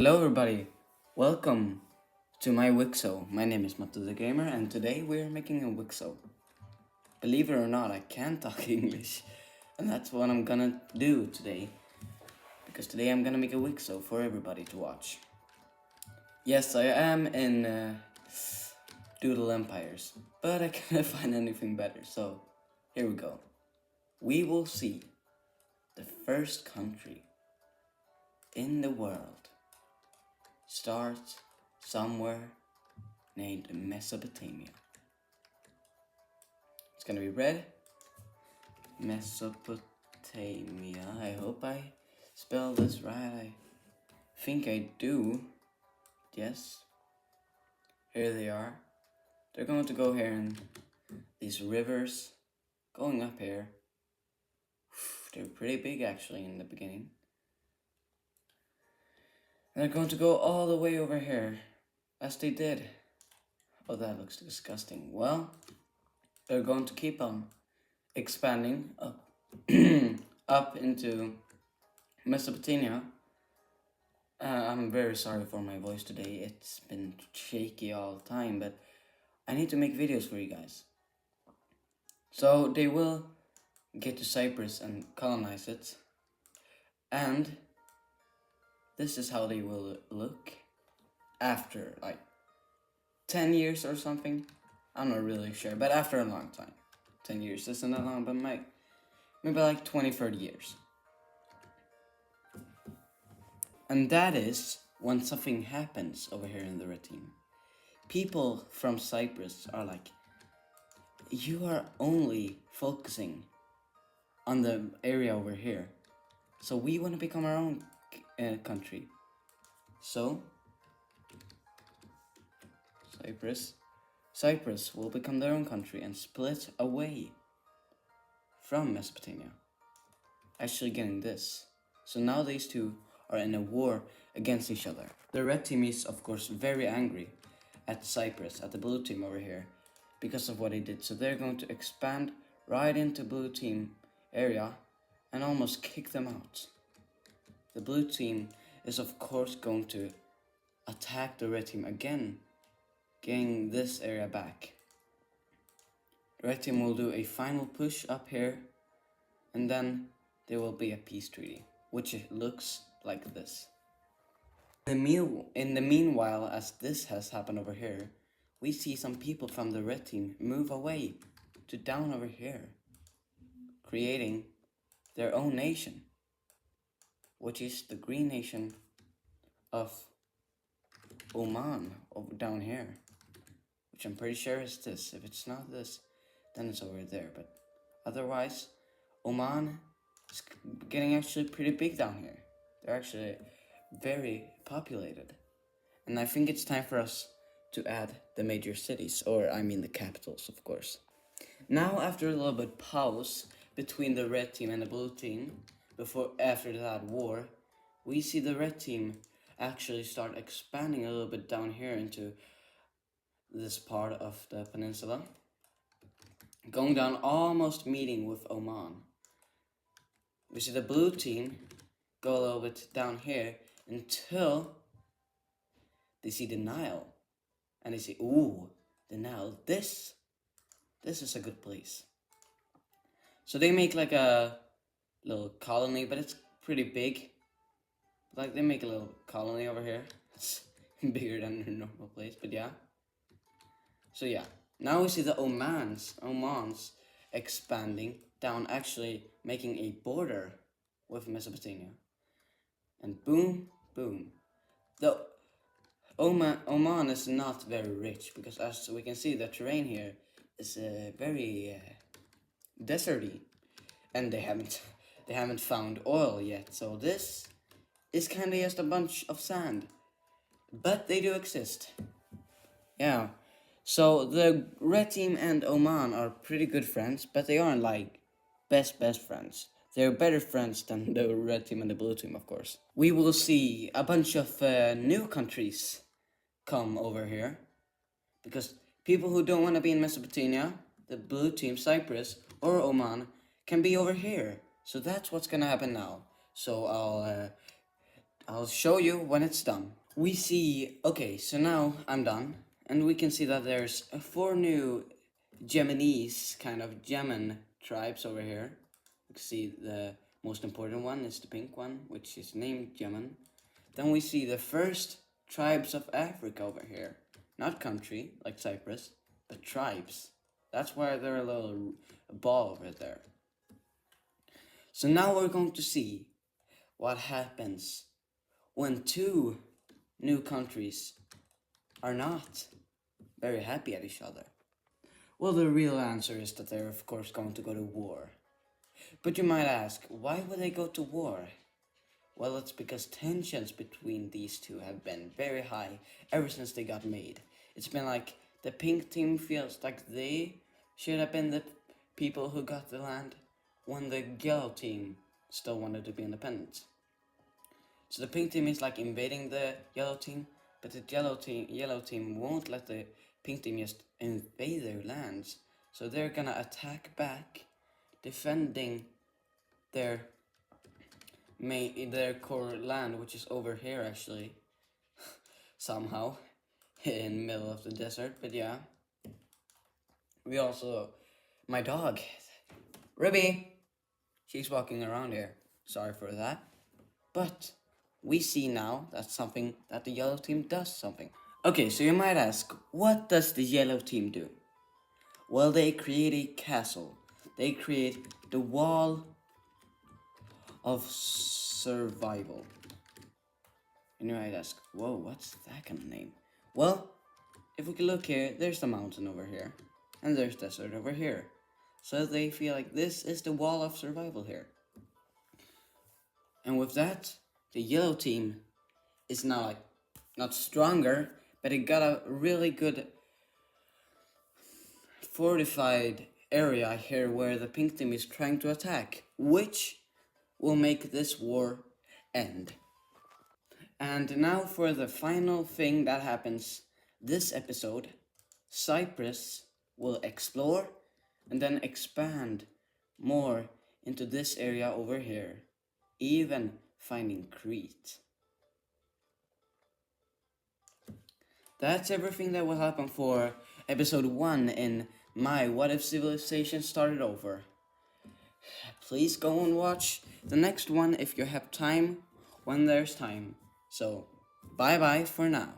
Hello everybody, welcome to my WICSO. My name is Mato the Gamer and today we are making a WICSO. Believe it or not, I can talk English and that's what I'm gonna do today. Because today I'm gonna make a WICSO for everybody to watch. Yes, I am in Doodle Empires, but I can't find anything better, so here we go. We will see the first country in the world start somewhere named Mesopotamia. It's gonna be red. Mesopotamia. I hope I spelled this right. I think I do. Yes. Here they are. They're going to go here and these rivers going up here. They're pretty big actually in the beginning. And they're going to go all the way over here, as they did. Oh, that looks disgusting. Well, they're going to keep on expanding up, up into Mesopotamia. I'm very sorry for my voice today. It's been shaky all the time, but I need to make videos for you guys. So they will get to Cyprus and colonize it. And this is how they will look after like 10 years or something. I'm not really sure, but after a long time. 10 years isn't that long, but maybe like 20-30 years. And that is when something happens over here in the red team. People from Cyprus are like, you are only focusing on the area over here. So we want to become our own country. So, Cyprus will become their own country and split away from Mesopotamia. Actually getting this. So now these two are in a war against each other. The red team is of course very angry at Cyprus, at the blue team over here, because of what he did. So they're going to expand right into blue team area and almost kick them out. The blue team is of course going to attack the red team again, getting this area back. The red team will do a final push up here and then there will be a peace treaty, which looks like this. In the meanwhile, as this has happened over here, we see some people from the red team move away to down over here, creating their own nation, which is the green nation of Oman over down here, which I'm pretty sure is this. If it's not this, then it's over there, but otherwise, Oman is getting actually pretty big down here. They're actually very populated. And I think it's time for us to add the major cities, or I mean the capitals, of course. Now, after a little bit pause between the red team and the blue team, after that war, we see the red team actually start expanding a little bit down here into this part of the peninsula, going down, almost meeting with Oman. We see the blue team go a little bit down here until they see the Nile, and they say, ooh, the Nile, this is a good place. So they make like a little colony, but it's pretty big. Like they make a little colony over here. It's bigger than a normal place, but yeah. So yeah, now we see the Omans expanding down, actually making a border with Mesopotamia. And boom, boom. The Oman is not very rich because, as we can see, the terrain here is very deserty, and they haven't found oil yet. So this is kind of just a bunch of sand, but they do exist. Yeah. So the red team and Oman are pretty good friends, but they aren't like best friends. They're better friends than the red team and the blue team, of course. We will see a bunch of new countries come over here, because people who don't want to be in Mesopotamia, the blue team, Cyprus, or Oman, can be over here. So that's what's gonna happen now. So I'll show you when it's done. We see, okay, so now I'm done, and we can see that there's 4 new Geminese, kind of Gemin tribes over here. You can see the most important one is the pink one, which is named Gemin. Then we see the first tribes of Africa over here. Not country, like Cyprus, but tribes. That's why they're a little ball over there. So now we're going to see what happens when 2 new countries are not very happy at each other. Well, the real answer is that they're of course going to go to war. But you might ask, why would they go to war? Well, it's because tensions between these two have been very high ever since they got made. It's been like the pink team feels like they should have been the people who got the land when the yellow team still wanted to be independent. So the pink team is like invading the yellow team, but the yellow team won't let the pink team just invade their lands. So they're gonna attack back, defending their core land, which is over here actually, somehow, in the middle of the desert. But yeah, we also, my dog, Ruby, she's walking around here. Sorry for that, but we see now that the yellow team does something. Okay, so you might ask, what does the yellow team do? Well, they create a castle. They create the wall of survival. And you might ask, whoa, what's that kind of name? Well, if we can look here, there's the mountain over here, and there's desert over here. So they feel like this is the wall of survival here. And with that, the yellow team is now like, not stronger, but it got a really good fortified area here where the pink team is trying to attack, which will make this war end. And now for the final thing that happens this episode. Cyprus will explore and then expand more into this area over here, even finding Crete. That's everything that will happen for episode 1 in my What If Civilization Started Over. Please go and watch the next one if you have time, when there's time. So, bye bye for now.